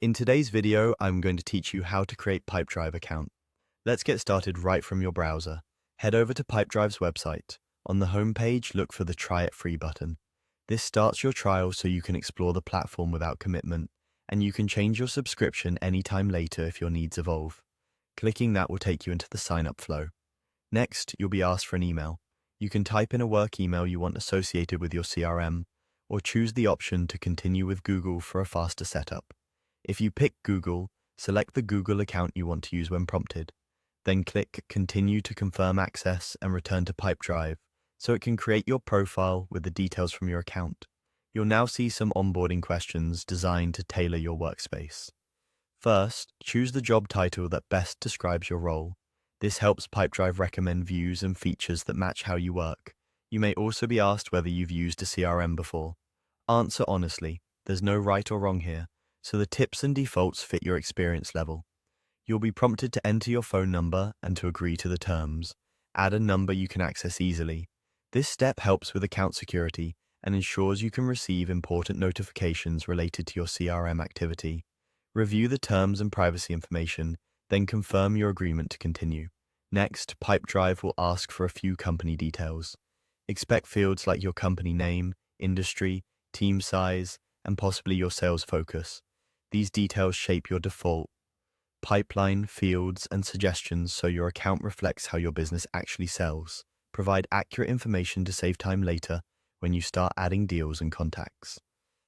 In today's video, I'm going to teach you how to create Pipedrive account. Let's get started right from your browser. Head over to Pipedrive's website. On the home page, look for the Try It Free button. This starts your trial so you can explore the platform without commitment, and you can change your subscription anytime later if your needs evolve. Clicking that will take you into the sign-up flow. Next, you'll be asked for an email. You can type in a work email you want associated with your CRM, or choose the option to continue with Google for a faster setup. If you pick Google, select the Google account you want to use when prompted. Then click Continue to confirm access and return to Pipedrive so it can create your profile with the details from your account. You'll now see some onboarding questions designed to tailor your workspace. First, choose the job title that best describes your role. This helps Pipedrive recommend views and features that match how you work. You may also be asked whether you've used a CRM before. Answer honestly. There's no right or wrong here, so the tips and defaults fit your experience level. You'll be prompted to enter your phone number and to agree to the terms. Add a number you can access easily. This step helps with account security and ensures you can receive important notifications related to your CRM activity. Review the terms and privacy information, then confirm your agreement to continue. Next, Pipedrive will ask for a few company details. Expect fields like your company name, industry, team size, and possibly your sales focus. These details shape your default pipeline, fields, and suggestions so your account reflects how your business actually sells. Provide accurate information to save time later when you start adding deals and contacts.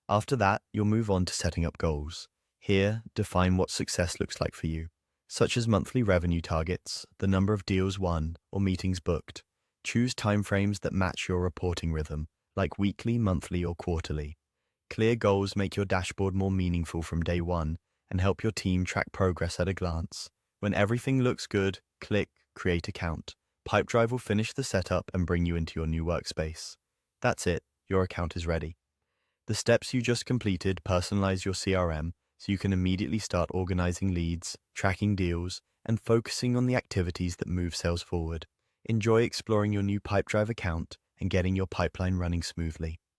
After that, you'll move on to setting up goals. Here, define what success looks like for you, such as monthly revenue targets, the number of deals won, or meetings booked. Choose timeframes that match your reporting rhythm, like weekly, monthly, or quarterly. Clear goals make your dashboard more meaningful from day one and help your team track progress at a glance. When everything looks good, click Create Account. Pipedrive will finish the setup and bring you into your new workspace. That's it, your account is ready. The steps you just completed personalize your CRM so you can immediately start organizing leads, tracking deals, and focusing on the activities that move sales forward. Enjoy exploring your new Pipedrive account and getting your pipeline running smoothly.